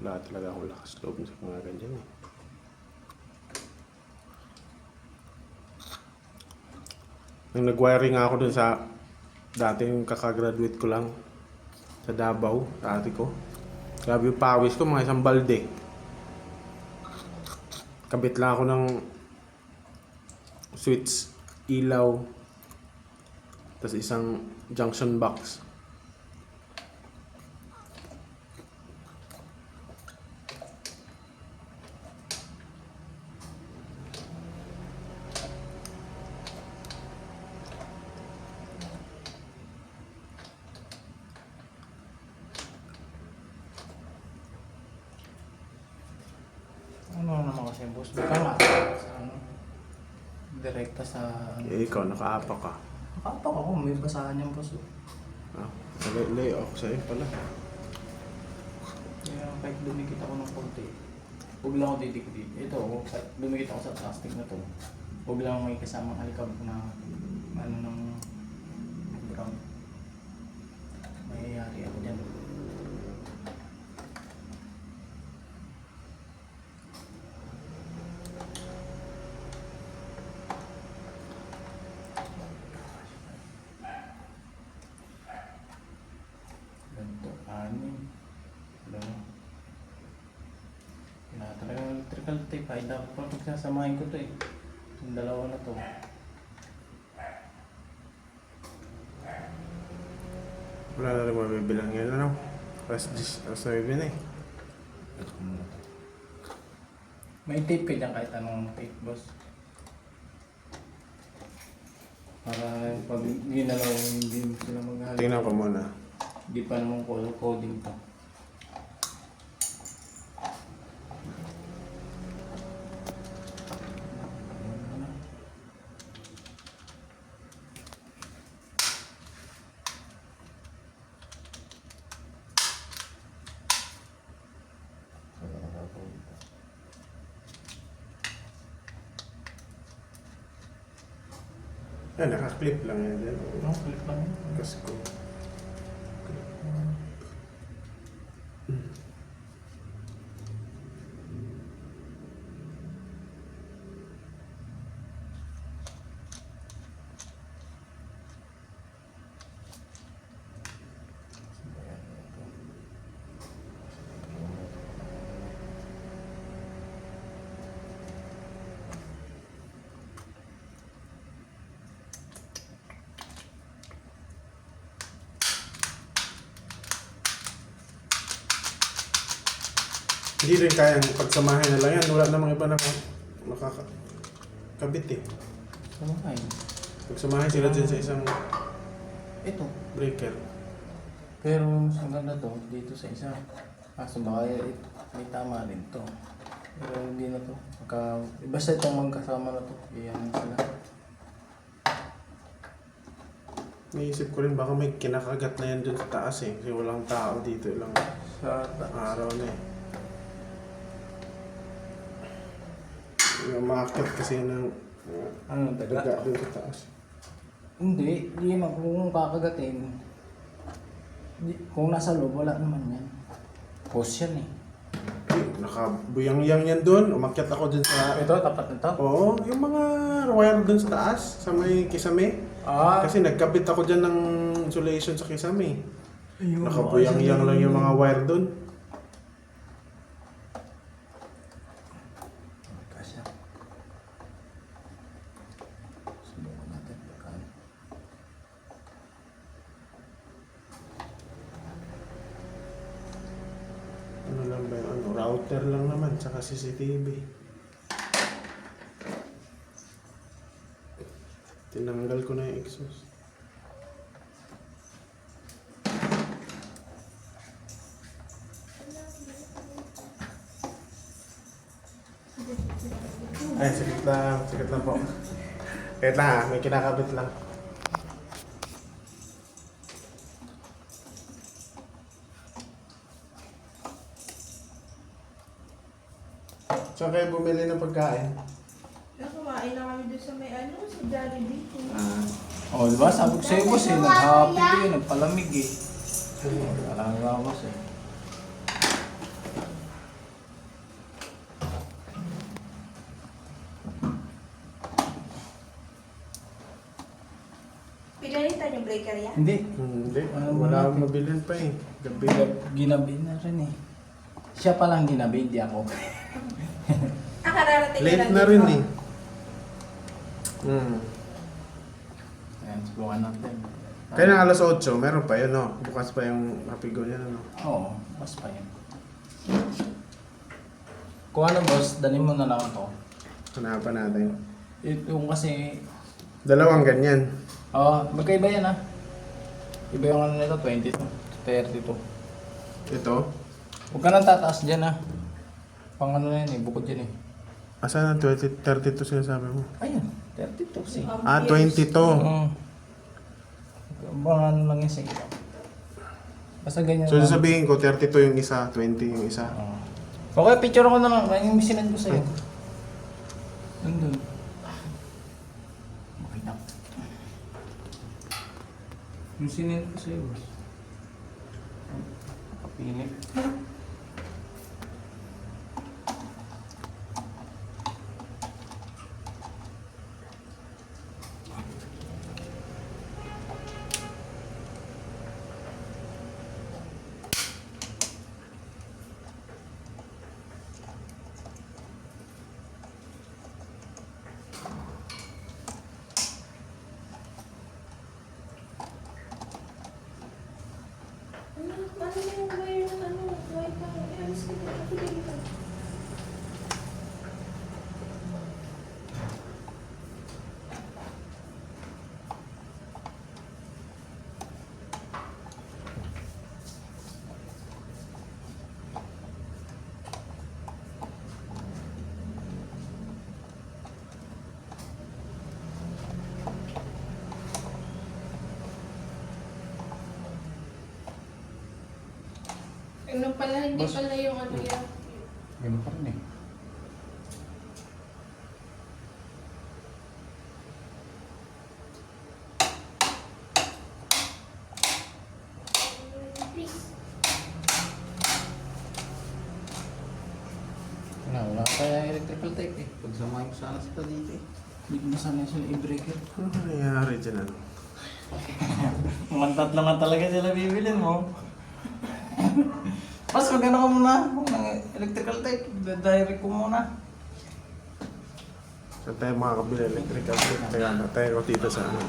Wala talaga akong lakas loob sa mga ganyan eh. Nung nag-wiring ako dun sa dating kakagraduate ko lang sa Davao, dati ko. Grabe yung pawis ko, mga isang balde. Kabit lang ako ng switch, ilaw, tapos isang junction box. Ano naman kasi boss? Baka nga sa ano? Direkta sa ano? Eh, ikaw, nakaapak ka. Nakapak ako, may basahan yung boss. Ah, lay off sa'yo pala. Kaya kahit dumikit ako ng konti, huwag lang ako didikit. Ito, kahit dumikit ako sa plastic na to, huwag lang may kasamang halikab na ano ng brown. Mayayari ako dyan. Ganito, anim. Dalawa. Wala talaga electrical tape. Ay, dapat pa pagsasamahin ko to eh. Yung dalawa na to. Wala na rin mabibilang yun, ano? Last 9 na eh. May tape ka dyan kahit anong tape, boss. Para pag ginalaw, hindi sila maghalik. Tingnan ko muna. Di pa naman coding pa. Yan, naka-clip lang yan dyan. No, clip pa rin. Kasi ko. Hindi rin kayang pagsamahin na lang yan. Wala namang iba na makakabit eh. Samahin. Pagsamahin sila dyan sa isang Ito. breaker. Pero mas maganda to dito sa isa. Kaso baka may tama din to. Pero hindi na to. Basta itong magkasama na to. Iyan sila. Naisip ko rin baka may kinakagat na yan dun sa taas eh. Kasi walang tao dito lang Sa araw na eh. Yung maakyat kasi ng ano, daga dun sa taas. Hindi naman kung kakagatin. Kung nasa loob, wala naman yan. Post yan eh. Nakabuyang-yang yan dun. Umakyat ako dun sa... Ito, tapat nito? Oo, yung mga wire dun sa taas, sa may kisame. Ah, Kasi nagkabit ako dyan ng insulation sa kisame. ayun. Nakabuyang-yang lang yung mga wire dun. Kasya. Subukan natin pagkaan. Ano lang ba yung router lang naman, tsaka CCTV. Tinanggal ko na yung exhaust. Ay, sakit lang po. Wait lang ha, may kinakabit lang. Saan kayo bumili ng pagkain? Kumain na kami doon sa may ano, sa Jollibee. Oh, diba? Sabi ko sa'yo, boss eh. Nag-happy ko yun. Nagpalamig eh. Parang nga, boss eh. yan, yung breaker yan? Hindi. Hindi, Ano wala natin? akong mabilin pa eh. Gabi. Ginabi na rin eh. Siya palang ginabi, hindi ako. Kararating Late lang na dito. rin eh. Ayan, subukan natin. Kaya na alas 8, meron pa yun, no? Bukas pa yung hapigo niya, no? Oo, mas pa yan. Kung ano boss, dalhin mo na lang ito. Hanapan natin. Yung kasi, Dalawang ganyan. magkaiba yan ah. Iba yung ano nito, 22, 32. Ito. Huwag ka nang tataas dyan ah. Pang ano na yan eh, bukod yan eh. Asan ang 32 sinasabi mo? Ayun, 32 si. Ah, 22. Baka ano lang yan sa iyo. Basta ganyan So, lang. sasabihin ko, 32 yung isa, 20 yung isa. Oo. Okay, picture ko na lang. Yung sinend ko sa'yo. Nandun. Makita ko. Yung sinend ko sa'yo. Kapili. Ano yung wire ng ano, wifi? Alis ko na ako dito. Ano pala, hindi Boss. pala yung ano yan. Ganun pa rin eh. Wala kaya electrical tape eh. Pagsamahin ko sana sa dito eh. Hindi ko na sana sila i-breaker. Ano nangyayari dyan, ano? Mga tatlo nga talaga sila bibilin mo. Mas magano ka muna. Ng electrical tape. Diary ko muna. Saan tayo makakabili electrical tape? Kaya na tayo dito sa ano?